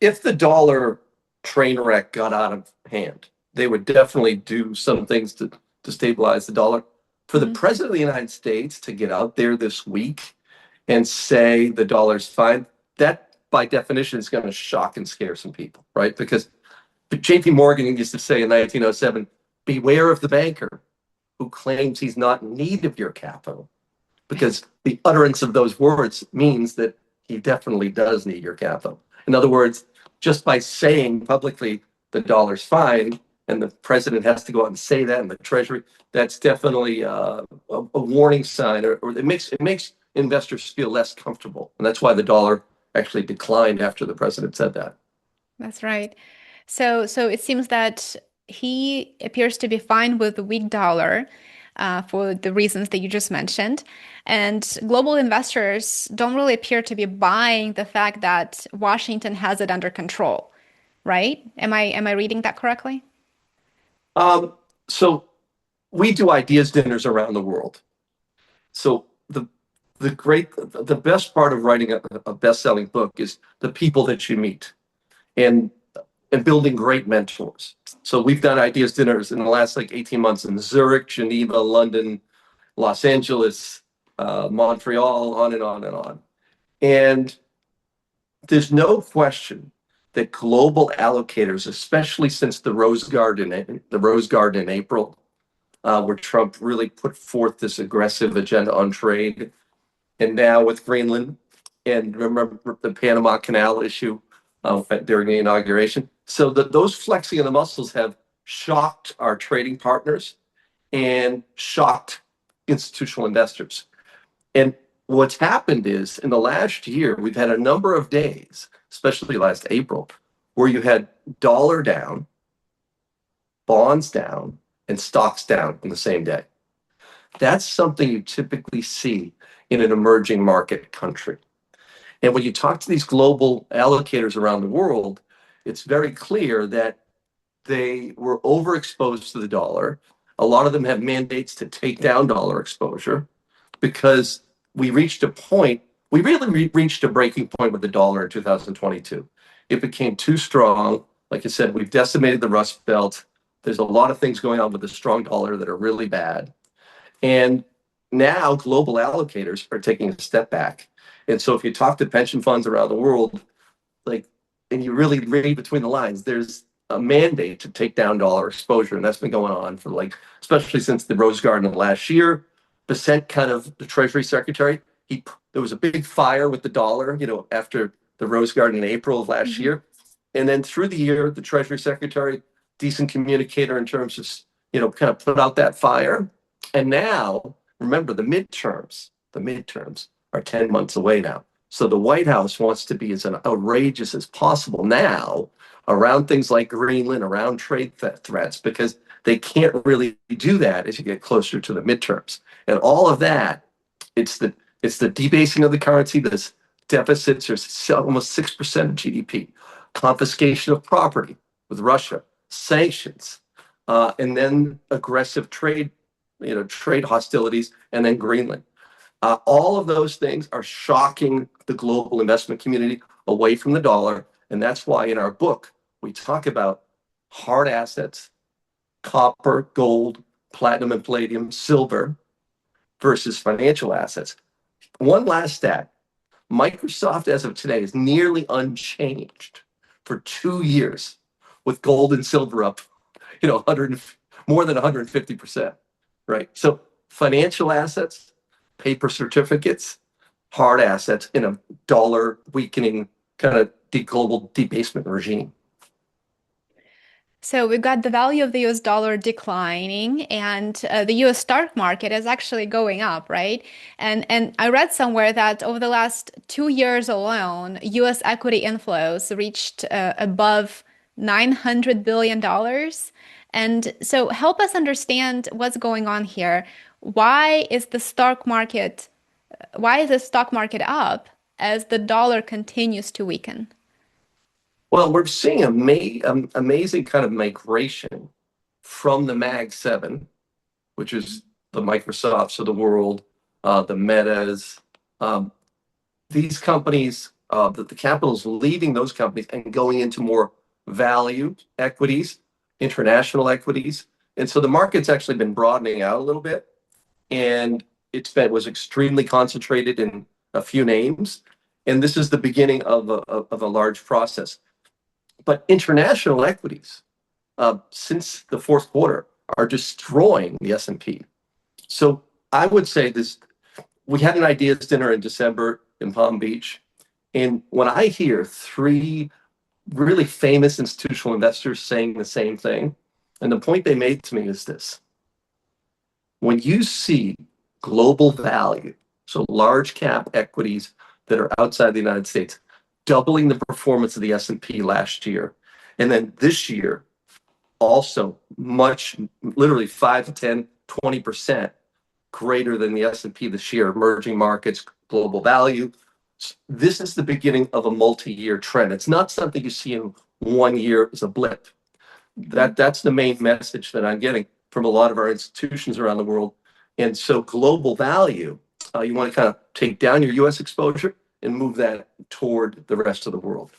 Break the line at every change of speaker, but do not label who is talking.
if the dollar train wreck got out of hand, they would definitely do some things to stabilize the dollar. For the president of the United States to get out there this week and say the dollar's fine, that by definition is going to shock and scare some people, right? Because JP Morgan used to say in 1907, beware of the banker who claims he's not in need of your capital, because the utterance of those words means that he definitely does need your capital. In other words, just by saying publicly the dollar's fine, and the president has to go out and say that in the Treasury, that's definitely a warning sign, or it makes investors feel less comfortable. And that's why the dollar actually declined after the president said that.
That's right. So it seems that he appears to be fine with the weak dollar for the reasons that you just mentioned. And global investors don't really appear to be buying the fact that Washington has it under control, right? Am I reading that correctly?
So we do ideas dinners around the world. So the best part of writing a best-selling book is the people that you meet, and building great mentors. So we've done ideas dinners in the last like 18 months in Zurich, Geneva, London, Los Angeles, Montreal, on and on and on. And there's no question that global allocators, especially since the Rose Garden in April, where Trump really put forth this aggressive agenda on trade, and now with Greenland, and remember the Panama Canal issue during the inauguration. So those flexing of the muscles have shocked our trading partners and shocked institutional investors. And what's happened is in the last year, we've had a number of days, especially last April, where you had dollar down, bonds down, and stocks down in the same day. That's something you typically see in an emerging market country. And when you talk to these global allocators around the world, it's very clear that they were overexposed to the dollar. A lot of them have mandates to take down dollar exposure because we reached a point, we really reached a breaking point with the dollar in 2022. It became too strong. Like I said, we've decimated the Rust Belt. There's a lot of things going on with the strong dollar that are really bad. And now global allocators are taking a step back. And so if you talk to pension funds around the world, like, and you really read between the lines, there's a mandate to take down dollar exposure. And that's been going on for like, especially since the Rose Garden of last year. Bissett, kind of the Treasury Secretary, there was a big fire with the dollar, after the Rose Garden in April of last year. And then through the year, the Treasury Secretary, decent communicator in terms of, kind of put out that fire. And now, remember, the midterms are 10 months away now. So the White House wants to be as outrageous as possible now around things like Greenland, around trade threats, because they can't really do that as you get closer to the midterms. And all of that, it's the debasing of the currency. This deficits are almost 6% of GDP, confiscation of property with Russia, sanctions, and then aggressive trade hostilities, and then Greenland. All of those things are shocking the global investment community away from the dollar. And that's why in our book, we talk about hard assets, copper, gold, platinum and palladium, silver versus financial assets. One last stat. Microsoft, as of today, is nearly unchanged for 2 years, with gold and silver up, 100, more than 150%, right? So financial assets, paper certificates, hard assets in a dollar weakening kind of global debasement regime.
So we've got the value of the US dollar declining, and the US stock market is actually going up, right? And I read somewhere that over the last 2 years alone, US equity inflows reached above $900 billion. And so help us understand what's going on here. Why is the stock market, why is the stock market up as the dollar continues to weaken?
Well, we're seeing amazing kind of migration from the Mag 7, which is the Microsofts of the world, the Metas. These companies that the capital is leaving those companies and going into more value equities, international equities. And so the market's actually been broadening out a little bit, and was extremely concentrated in a few names. And this is the beginning of a large process. But international equities, since the fourth quarter, are destroying the S&P. So I would say this, we had an ideas dinner in December in Palm Beach. And when I hear three really famous institutional investors saying the same thing, and the point they made to me is this: when you see global value, so large cap equities that are outside the United States, doubling the performance of the S&P last year, and then this year also much, literally 5 to 10, 20% greater than the S&P this year, emerging markets, global value. This is the beginning of a multi-year trend. It's not something you see in 1 year as a blip. That's the main message that I'm getting from a lot of our institutions around the world. And so global value, you want to kind of take down your US exposure and move that toward the rest of the world.